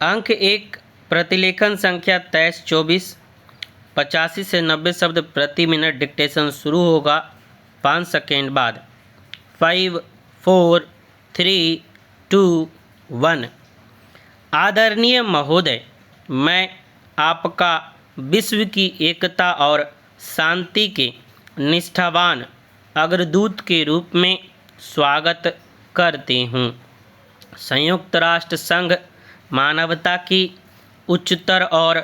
अंक 1 प्रतिलेखन संख्या 2324 85 से 90 शब्द प्रति मिनट। डिक्टेशन शुरू होगा 5 सेकेंड बाद। 5 4 3 2 1। आदरणीय महोदय, मैं आपका विश्व की एकता और शांति के निष्ठावान अग्रदूत के रूप में स्वागत करती हूँ। संयुक्त राष्ट्र संघ मानवता की उच्चतर और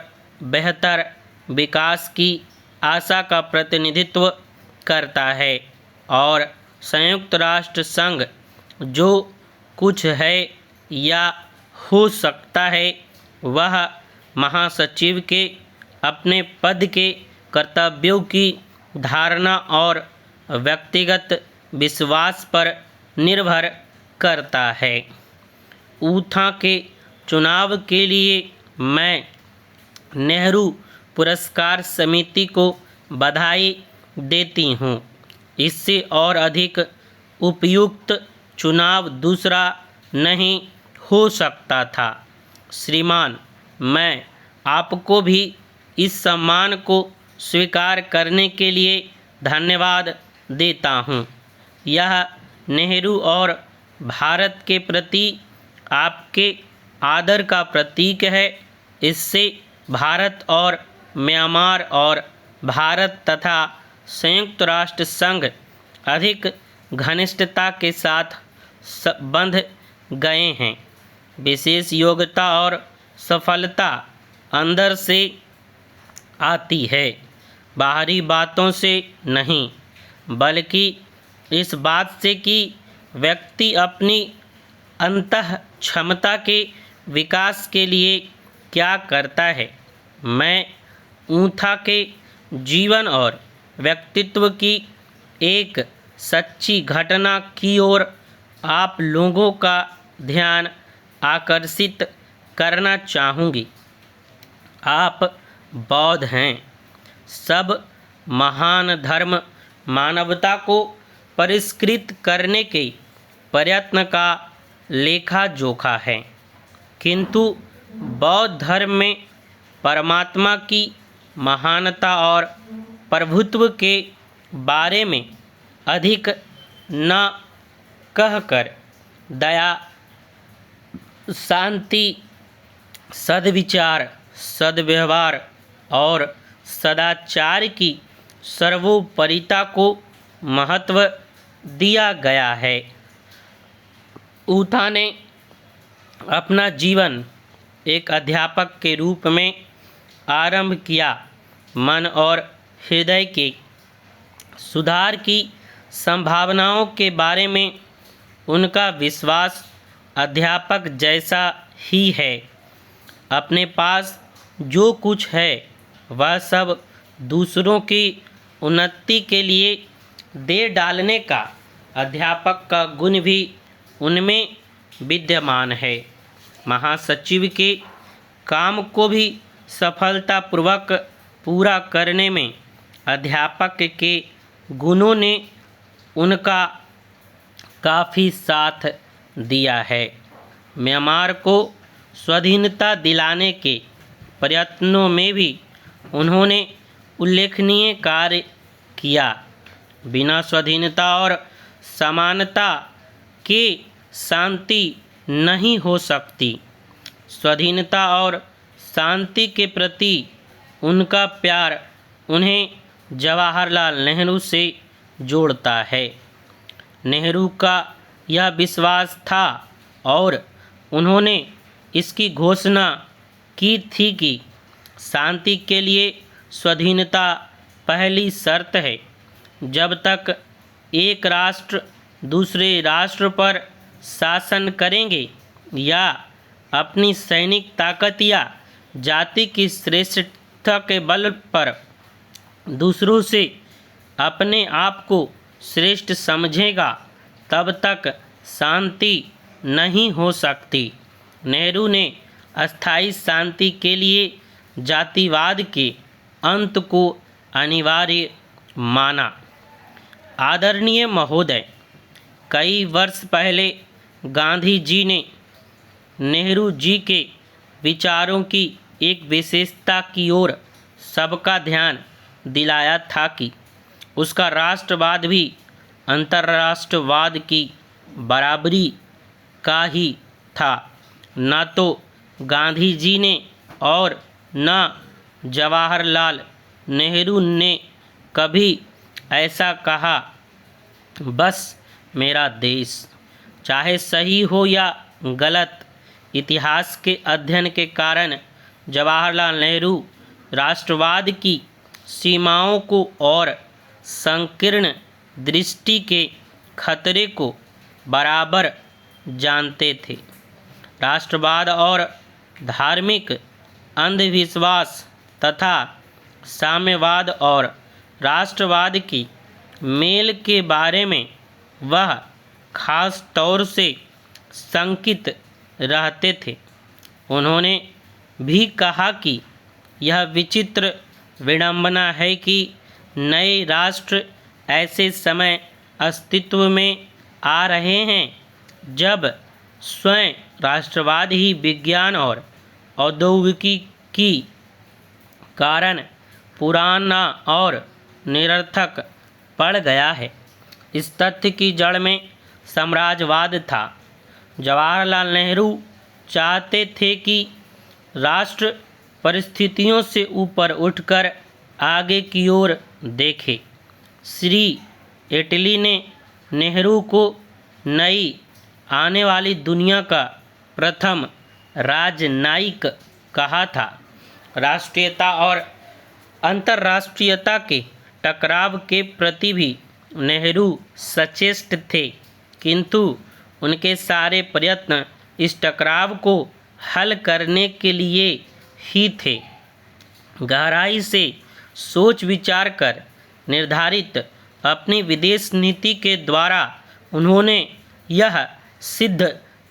बेहतर विकास की आशा का प्रतिनिधित्व करता है और संयुक्त राष्ट्र संघ जो कुछ है या हो सकता है वह महासचिव के अपने पद के कर्तव्यों की धारणा और व्यक्तिगत विश्वास पर निर्भर करता है। ऊथा के चुनाव के लिए मैं नेहरू पुरस्कार समिति को बधाई देती हूँ। इससे और अधिक उपयुक्त चुनाव दूसरा नहीं हो सकता था। श्रीमान, मैं आपको भी इस सम्मान को स्वीकार करने के लिए धन्यवाद देता हूँ। यह नेहरू और भारत के प्रति आपके आदर का प्रतीक है। इससे भारत और म्यांमार और भारत तथा संयुक्त राष्ट्र संघ अधिक घनिष्ठता के साथ बंध गए हैं। विशेष योग्यता और सफलता अंदर से आती है, बाहरी बातों से नहीं, बल्कि इस बात से कि व्यक्ति अपनी अंतः क्षमता के विकास के लिए क्या करता है। मैं ऊथा के जीवन और व्यक्तित्व की एक सच्ची घटना की ओर आप लोगों का ध्यान आकर्षित करना चाहूँगी। आप बौद्ध हैं। सब महान धर्म मानवता को परिष्कृत करने के प्रयत्न का लेखा जोखा है, किंतु बौद्ध धर्म में परमात्मा की महानता और प्रभुत्व के बारे में अधिक न कहकर दया, शांति, सद्विचार, सद्व्यवहार और सदाचार की सर्वोपरिता को महत्व दिया गया है। ऊथा ने अपना जीवन एक अध्यापक के रूप में आरंभ किया। मन और हृदय के सुधार की संभावनाओं के बारे में उनका विश्वास अध्यापक जैसा ही है। अपने पास जो कुछ है वह सब दूसरों की उन्नति के लिए दे डालने का अध्यापक का गुण भी उनमें विद्यमान है। महासचिव के काम को भी सफलतापूर्वक पूरा करने में अध्यापक के गुणों ने उनका काफ़ी साथ दिया है। म्यांमार को स्वाधीनता दिलाने के प्रयत्नों में भी उन्होंने उल्लेखनीय कार्य किया। बिना स्वाधीनता और समानता के शांति नहीं हो सकती। स्वाधीनता और शांति के प्रति उनका प्यार उन्हें जवाहरलाल नेहरू से जोड़ता है। नेहरू का यह विश्वास था और उन्होंने इसकी घोषणा की थी कि शांति के लिए स्वाधीनता पहली शर्त है। जब तक एक राष्ट्र दूसरे राष्ट्र पर शासन करेंगे या अपनी सैनिक ताकत या जाति की श्रेष्ठता के बल पर दूसरों से अपने आप को श्रेष्ठ समझेगा, तब तक शांति नहीं हो सकती। नेहरू ने अस्थायी शांति के लिए जातिवाद के अंत को अनिवार्य माना। आदरणीय महोदय, कई वर्ष पहले गांधी जी ने नेहरू जी के विचारों की एक विशेषता की ओर सबका ध्यान दिलाया था कि उसका राष्ट्रवाद भी अंतर्राष्ट्रवाद की बराबरी का ही था। न तो गांधी जी ने और न जवाहरलाल नेहरू ने कभी ऐसा कहा। बस मेरा देश, चाहे सही हो या गलत, इतिहास के अध्ययन के कारण जवाहरलाल नेहरू राष्ट्रवाद की सीमाओं को और संकीर्ण दृष्टि के खतरे को बराबर जानते थे। राष्ट्रवाद और धार्मिक अंधविश्वास तथा साम्यवाद और राष्ट्रवाद की मेल के बारे में वह खास तौर से शंकित रहते थे। उन्होंने भी कहा कि यह विचित्र विडंबना है कि नए राष्ट्र ऐसे समय अस्तित्व में आ रहे हैं जब स्वयं राष्ट्रवाद ही विज्ञान और औद्योगिकी की कारण पुराना और निरर्थक पड़ गया है। इस तथ्य की जड़ में साम्राज्यवाद था। जवाहरलाल नेहरू चाहते थे कि राष्ट्र परिस्थितियों से ऊपर उठकर आगे की ओर देखे। श्री एटली ने नेहरू को नई आने वाली दुनिया का प्रथम राजनयिक कहा था। राष्ट्रीयता और अंतर्राष्ट्रीयता के टकराव के प्रति भी नेहरू सचेत थे, किंतु उनके सारे प्रयत्न इस टकराव को हल करने के लिए ही थे। गहराई से सोच विचार कर निर्धारित अपनी विदेश नीति के द्वारा उन्होंने यह सिद्ध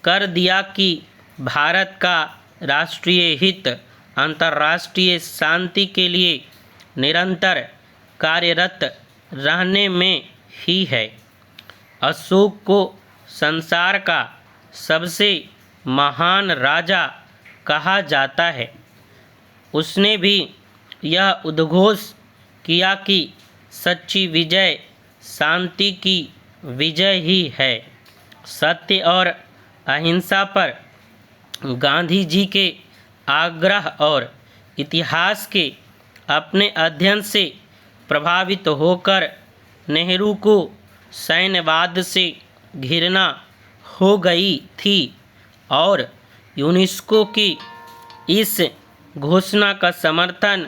कर दिया कि भारत का राष्ट्रीय हित अंतर्राष्ट्रीय शांति के लिए निरंतर कार्यरत रहने में ही है। अशोक को संसार का सबसे महान राजा कहा जाता है। उसने भी यह उद्घोष किया कि सच्ची विजय शांति की विजय ही है। सत्य और अहिंसा पर गांधी जी के आग्रह और इतिहास के अपने अध्ययन से प्रभावित होकर नेहरू को सैन्यवाद से घृणा हो गई थी और यूनेस्को की इस घोषणा का समर्थन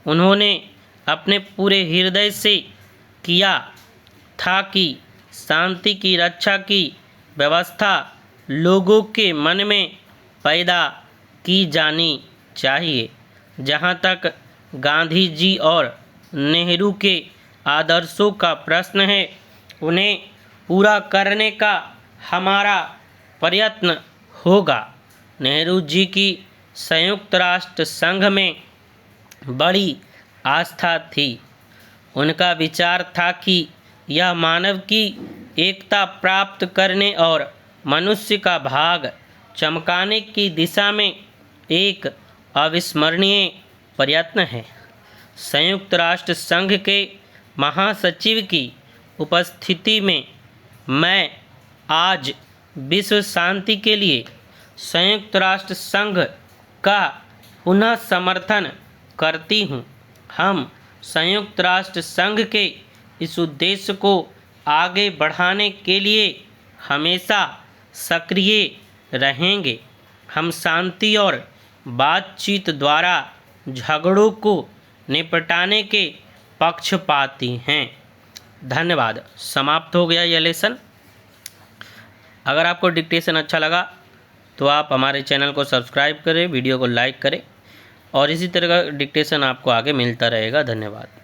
उन्होंने अपने पूरे हृदय से किया था कि शांति की रक्षा की व्यवस्था लोगों के मन में पैदा की जानी चाहिए। जहाँ तक गांधी जी और नेहरू के आदर्शों का प्रश्न है, उन्हें पूरा करने का हमारा प्रयत्न होगा। नेहरू जी की संयुक्त राष्ट्र संघ में बड़ी आस्था थी। उनका विचार था कि यह मानव की एकता प्राप्त करने और मनुष्य का भाग चमकाने की दिशा में एक अविस्मरणीय प्रयत्न है। संयुक्त राष्ट्र संघ के महासचिव की उपस्थिति में मैं आज विश्व शांति के लिए संयुक्त राष्ट्र संघ का पुनः समर्थन करती हूँ। हम संयुक्त राष्ट्र संघ के इस उद्देश्य को आगे बढ़ाने के लिए हमेशा सक्रिय रहेंगे। हम शांति और बातचीत द्वारा झगड़ों को निपटाने के पक्षपाती हैं। धन्यवाद। समाप्त हो गया यह लेसन। अगर आपको डिक्टेशन अच्छा लगा तो आप हमारे चैनल को सब्सक्राइब करें, वीडियो को लाइक करें और इसी तरह का डिक्टेशन आपको आगे मिलता रहेगा। धन्यवाद।